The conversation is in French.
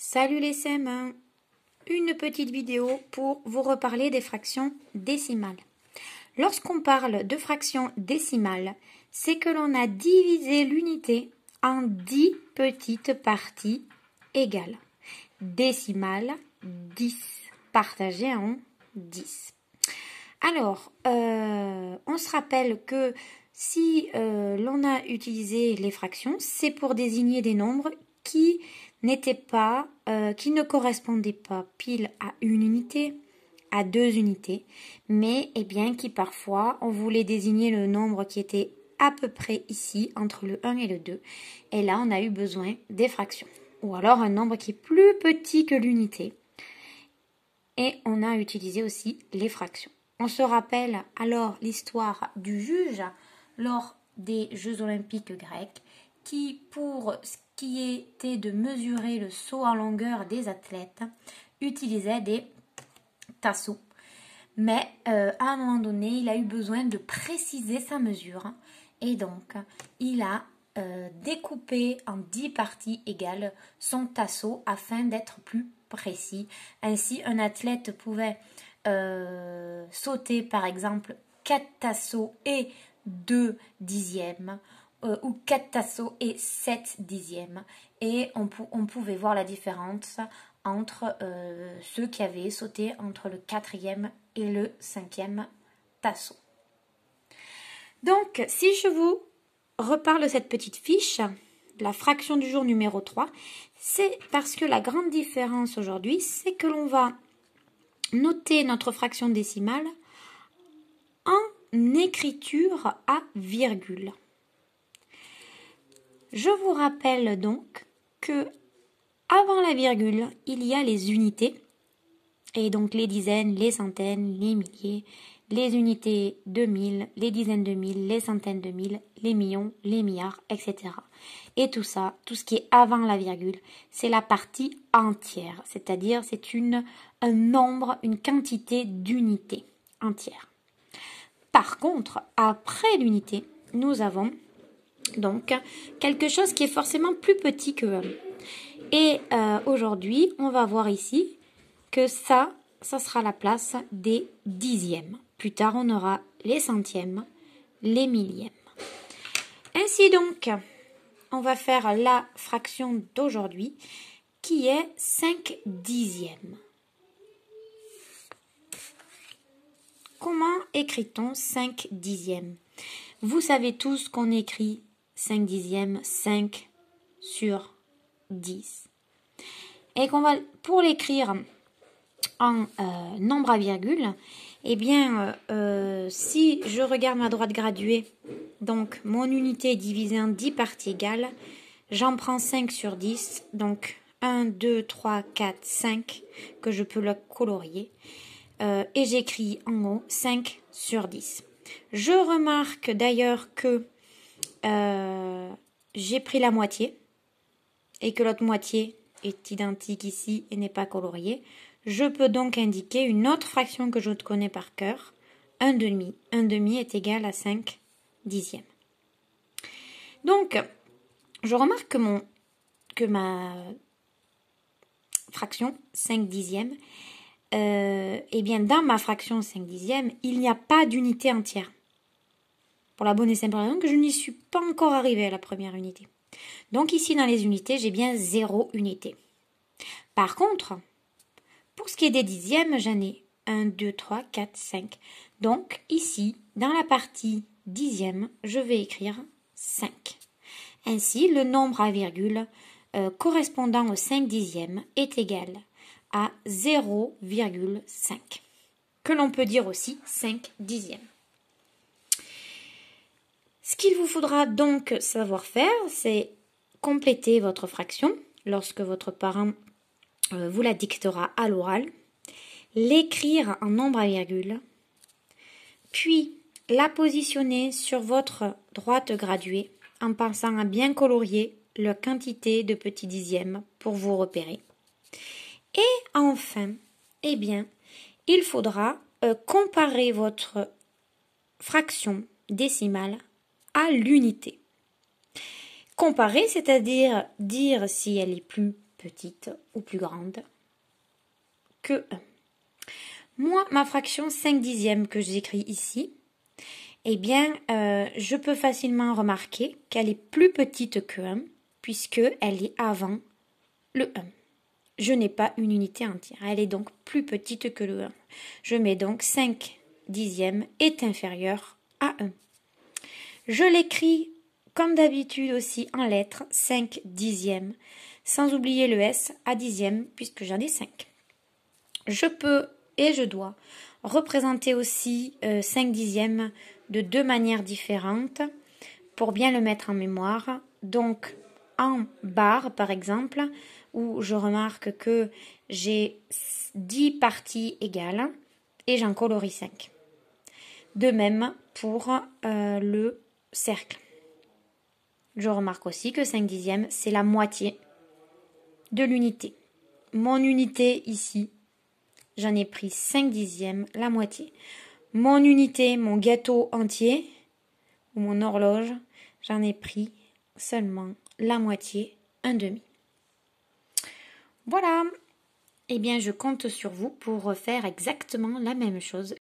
Salut les CM1, une petite vidéo pour vous reparler des fractions décimales. Lorsqu'on parle de fractions décimales, c'est que l'on a divisé l'unité en 10 petites parties égales. Décimale, 10 partagé en 10. Alors, on se rappelle que si l'on a utilisé les fractions, c'est pour désigner des nombres qui qui ne correspondaient pas pile à une unité, à deux unités, mais qui parfois on voulait désigner le nombre qui était à peu près ici, entre le 1 et le 2, et là on a eu besoin des fractions. Ou alors un nombre qui est plus petit que l'unité, et on a utilisé aussi les fractions. On se rappelle alors l'histoire du juge lors des Jeux olympiques grecs qui, pour ce qui était de mesurer le saut en longueur des athlètes, utilisait des tasseaux. Mais à un moment donné, il a eu besoin de préciser sa mesure et donc il a découpé en 10 parties égales son tasseau afin d'être plus précis. Ainsi, un athlète pouvait sauter par exemple 4 tasseaux et 2 dixièmes ou 4 tasseaux et 7 dixièmes. Et on pouvait voir la différence entre ceux qui avaient sauté entre le 4e et le 5e tasseau. Donc, si je vous reparle de cette petite fiche, la fraction du jour numéro 3, c'est parce que la grande différence aujourd'hui, c'est que l'on va noter notre fraction décimale en écriture à virgule. Je vous rappelle donc que avant la virgule, il y a les unités, et donc les dizaines, les centaines, les milliers, les unités de mille, les dizaines de mille, les centaines de mille, les millions, les milliards, etc. Et tout ça, tout ce qui est avant la virgule, c'est la partie entière, c'est-à-dire c'est un nombre, une quantité d'unités entières. Par contre, après l'unité, nous avons donc quelque chose qui est forcément plus petit que 1. Et aujourd'hui, on va voir ici que ça sera la place des dixièmes. Plus tard, on aura les centièmes, les millièmes. Ainsi donc, on va faire la fraction d'aujourd'hui qui est 5 dixièmes. Comment écrit-on 5 dixièmes? Vous savez tous qu'on écrit 5 dixièmes 5 sur 10. Et qu'on va, pour l'écrire en nombre à virgule, si je regarde ma droite graduée, donc mon unité est divisée en 10 parties égales, j'en prends 5 sur 10, donc 1, 2, 3, 4, 5, que je peux le colorier, et j'écris en haut 5 sur 10. Je remarque d'ailleurs que j'ai pris la moitié, et que l'autre moitié est identique ici et n'est pas coloriée. Je peux donc indiquer une autre fraction que je connais par cœur, 1 demi. 1 demi est égal à 5 dixièmes. Donc, je remarque que ma fraction 5 dixièmes, dans ma fraction 5 dixièmes, il n'y a pas d'unité entière. Pour la bonne et simple raison que je n'y suis pas encore arrivée à la première unité. Donc ici, dans les unités, j'ai bien 0 unité. Par contre, pour ce qui est des dixièmes, j'en ai 1, 2, 3, 4, 5. Donc ici, dans la partie dixième, je vais écrire 5. Ainsi, le nombre à virgule correspondant au 5 dixièmes est égal à 0,5, que l'on peut dire aussi 5 dixièmes. Ce qu'il vous faudra donc savoir faire, c'est compléter votre fraction lorsque votre parent vous la dictera à l'oral, l'écrire en nombre à virgule, puis la positionner sur votre droite graduée en pensant à bien colorier la quantité de petits dixièmes pour vous repérer. Et enfin, il faudra comparer votre fraction décimale à l'unité. Comparer, c'est-à-dire dire si elle est plus petite ou plus grande que 1. Moi, ma fraction 5 dixièmes que j'écris ici, eh bien, je peux facilement remarquer qu'elle est plus petite que 1, puisqu'elle est avant le 1. Je n'ai pas une unité entière, elle est donc plus petite que le 1. Je mets donc 5 dixièmes est inférieur à 1. Je l'écris comme d'habitude aussi en lettres, 5 dixièmes, sans oublier le S à dixième, puisque j'en ai 5. Je peux et je dois représenter aussi 5 dixièmes de deux manières différentes pour bien le mettre en mémoire. Donc en barre par exemple, où je remarque que j'ai 10 parties égales et j'en colorie 5. De même pour le cercle. Je remarque aussi que 5 dixièmes, c'est la moitié de l'unité. Mon unité ici, j'en ai pris 5 dixièmes, la moitié. Mon unité, mon gâteau entier, ou mon horloge, j'en ai pris seulement la moitié, un demi. Voilà. Eh bien, je compte sur vous pour refaire exactement la même chose.